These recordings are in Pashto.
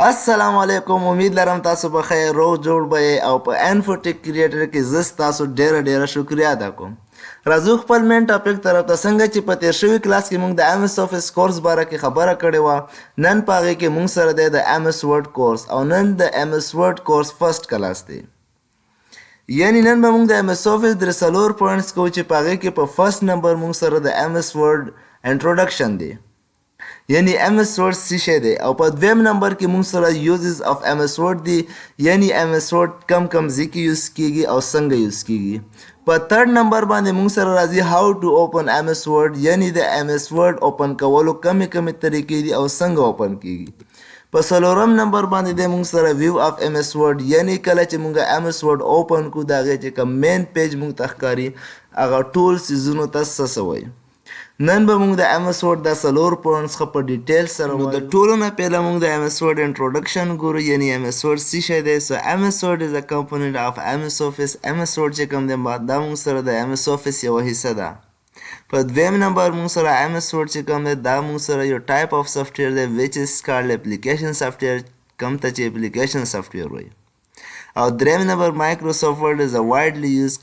السلام علیکم، امید لرم تاسو به خیر روغ جوړ به یې او په انفوټیک کریټر کې زه ستاسو ډیره شکریا ادا کوم. راځو خپل مین ټاپک طرف ته. څنګه چې په تیر شوي کلاس کې موږ د ایم ایس آفیس کورس باره کې خبره کړې وه، نن په هغې کې موږ سره دی د ایم ایس ورډ کورس او نن د ایم ایس ورډ کورس فرست کلاس دی. یعنی نن به موږ د ایم ایس آفیس درې څلور پوینټس کوو چې په هغې کې په فرست نمبر موږ سره د ایم ایس ورډ انټروډکشن دی، یعنی ایم ایس ورډ څه شی دی، او په دویم نمبر کې موږ سره یوزز اف ایم ایس ورډ دی، یعنی ایم ایس ورډ کم ځای کې یوز کیږي او څنګه یوز کیږي. په تھرډ نمبر باندې موږ سره راځي هاو ټو اوپن ایم ایس ورډ، یعنی د ایم ایس ورډ اوپن کولو کمې طریقې دي او څنګه اوپن کیږي. په څلورم نمبر باندې دی موږ سره ویو اف ایم ایس ورډ، یعنی کله چې موږ ایم ایس ورډ اوپن کو د هغې چې کوم مین پیج موږ ته ښکاري هغه ټول څیزونو ته څه وایي. نن به موږ د ایم ایس ورډ دا څلور پوینټس ښه په ډیټیل سره وایو. د ټولو نه پهله موږ د ایم ایس ورډ انټروډکشن ګورو، یعنی ایم ایس ورډ څه شی دی. سو ایم ایس ورډ از ا کمپوننټ اف ایم ایس آفیس. ایم ایس ورډ چې کوم دی دا موږ سره د ایم ایس آفیس یوه حصه ده. په دویم نمبر موږ سره ایم ایس ورډ چې کوم دی دا موږ سره یو ټایپ اف سافټویر دی ویچ از کالډ اپلیکیشن سافټویر، کوم ته چې اپلیکیشن سافټویر وایي. او دریم نمبر مایکروسافټ ورډ از ا وایډلی یوز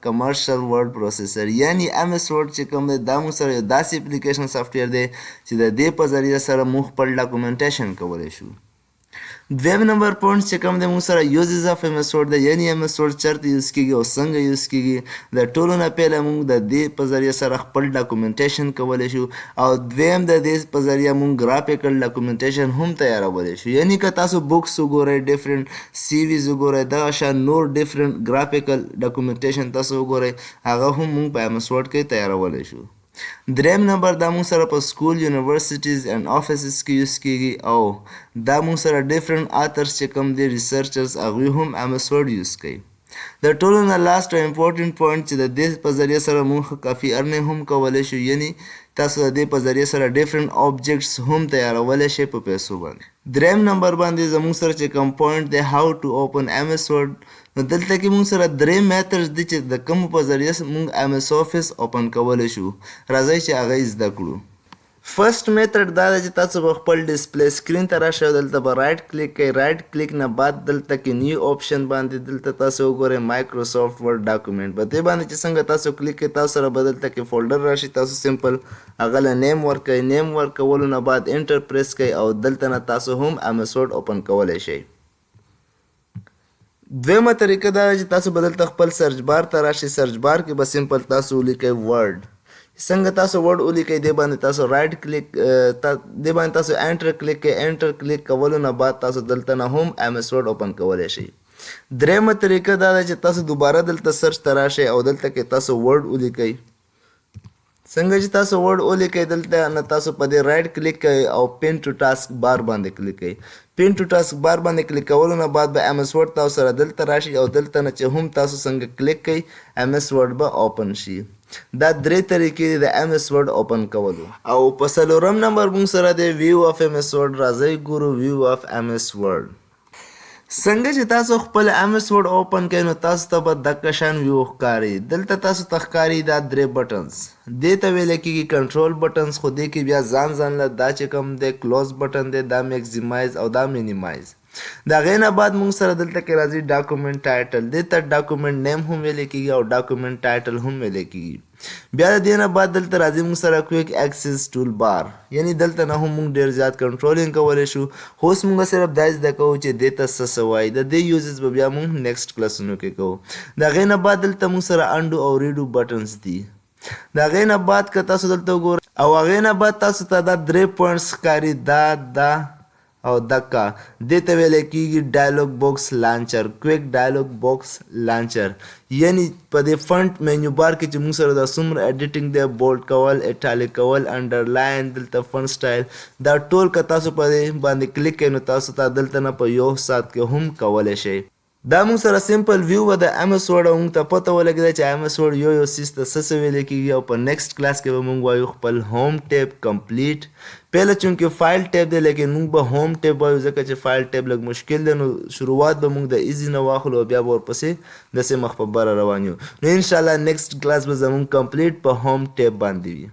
کمرشل ورډ پروسیسر، یعنی ایم ایس ورډ چې کوم دی دا موږ سره یو داسې اپلیکیشن سافټویر دی چې د دې په ذریعه سره موږ خپل ډاکومنټیشن کولی شو. دویم نمبر پوینټ چې کوم دی موږ سره یوزز اف ایم ایس ورډ دی، یعنی ایم ایس ورډ چېرته یوز کیږي او څنګه یوز کیږي. د ټولو نه پهله موږ د دې په ذریعه سره خپل ډاکومنټیشن کولی شو، او دویم د دې په ذریعه موږ ګرافیکل ډاکومنټیشن هم تیارولی شو. یعنی که تاسو بکس وګورئ، ډفرنټ سی ویز وګورئ، دغه شان نور ډفرنټ ګرافیکل ډاکومنټیشن تاسو وګورئ، هغه هم موږ په ایم ایس ورډ کې تیارولی شو. دریم نمبر دا موږ سره په سکول، یونیورسټیز اینډ آفیسز کې یوز کیږي، او دا موږ سره ډفرنټ آترز چې کوم دي ریسرچرز هغوی هم ایم ایس ورډ یوز کوي. د ټولو نه لاست او امپورټنټ پوینټ چې د دې په ذریعه سره موږ کافي ارننګ هم کولی شو، یعنی تاسو د دې په ذریعه سره ډفرنټ آبجیکټس هم تیارولی شئ په پیسو باندې. دریم نمبر باندې زموږ سره چې کوم پوینټ دی هاو ټو اوپن ایم ایس ورډ، نو دلته کې موږ سره درې میتھډز دي چې د کومو په ذریعه موږ ایم ایس آفیس اوپن کولی شو. راځئ چې هغه یې زده کړو. فرست میتھډ دا ده چې تاسو به خپل ډسپلی سکرین ته راشئ او دلته به رایټ کلیک کوئ. رایټ کلیک نه بعد دلته کې نیو آپشن باندې دلته تاسو وګورئ مایکروسافټ ورډ ډاکومنټ. په دې باندې چې څنګه تاسو کلیک کوئ تاسو سره به دلته کې فولډر راشي، تاسو سمپل هغه له نیم ورکوئ. نیم ورکولو نه بعد انټر پریس کوئ او دلته نه تاسو هم ایم ایس ورډ اوپن کولی شئ. دویمه طریقه دا ده چې تاسو به دلته خپل سرچ بار ته راشئ. سرچ بار کې به سمپل تاسو ولیکئ ورډ. څنګه تاسو ورډ ولیکئ دې باندې تاسو رایټ کلیک دې باندې تاسو انټر کلیک کوئ. انټر کلیک کولو نه بعد تاسو دلته نه هم ایم ایس ورډ اوپن کولی شئ. دریمه طریقه دا ده چې تاسو دوباره دلته سرچ ته راشئ او دلته کې تاسو ورډ ولیکئ. څنګه چې تاسو ورډ ولیکئ دلته نه تاسو په دې رایټ کلیک کوئ او پین ټو ټاسک بار باندې کلیک کوئ. پین ټو ټاسک بار باندې کلیک کولو نه بعد به ایم ایس ورډ تاسو سره دلته راشي او دلته نه چې هم تاسو څنګه کلیک کوئ ایم ایس ورډ به اوپن شي. دا درې طریقې دي د ایم ایس ورډ اوپن کولو. او په څلورم نمبر موږ سره دی ویو اف ایم ایس ورډ. راځئ ګورو ویو اف ایم ایس ورډ. څنګه چې تاسو خپل ایم ایس ورډ اوپن کوئ نو تاسو ته به دغه شان ویو ښکاري. دلته تاسو ته ښکاري دا درې بټنز، دې ته ویلی کېږي کنټرول بټنز، خو دې کې بیا ځان له دا چې کوم دی کلوز بټن دی، دا میکزیمایز او دا مینیمایز. د هغې نه بعد موږ سره دلته کې راځي ډاکومنټ ټایټل. دې ته ډاکومنټ نیم هم ویلی کېږي او ډاکومنټ ټایټل هم ویلی کېږي. بیا د دې نه بعد دلته راځي موږ سره کویک اکسس ټول بار، یعنی دلته نه هم موږ ډېر زیات کنټرولینګ کولی شو. خو اوس موږ صرف دا زده کوو چې دې ته څه وایي. د دې یوزز به بیا موږ نیکسټ کلاسونو کې کوو. د هغې نه بعد دلته موږ سره انډو او ریډو بټنز دي. د هغې نه بعد که تاسو دلته وګورئ او هغې نه بعد تاسو ته دا درې پوینټس ښکاري، دا او دکا. دې ته ویلی کېږي ډایلوګ باکس لانچر، کویک ډایلوګ باکس لانچر. یعنی په دې فنټ مینیو بار کې چې موږ سره دا څومره ایډیټینګ دی، بولډ کول، ایټالیک کول، انډرلاین، دلته فنټ سټایل، دا ټول که تاسو په دې باندې کلیک کوئ نو تاسو ته دلته نه په یو ساعت کې هم کولی شئ. دا موږ سره سمپل ویو به د ایم ایس ورډ او موږ ته پته ولګېده چې ایم ایس ورډ یو څیز ته څه ویلی کېږي. او په نیکسټ کلاس کې به موږ وایو خپل هوم ټیب کمپلیټ. پهله چونکې فایل ټیب دی لیکن موږ به هوم ټیب وایو ځکه چې فایل ټیب لږ مشکل دی، نو شروعات به موږ د ایزي نه واخلو او بیا به ورپسې داسې مخ په بره روان یو. نو انشاءالله نیکسټ کلاس به زموږ کمپلیټ په هوم ټیب باندې وي.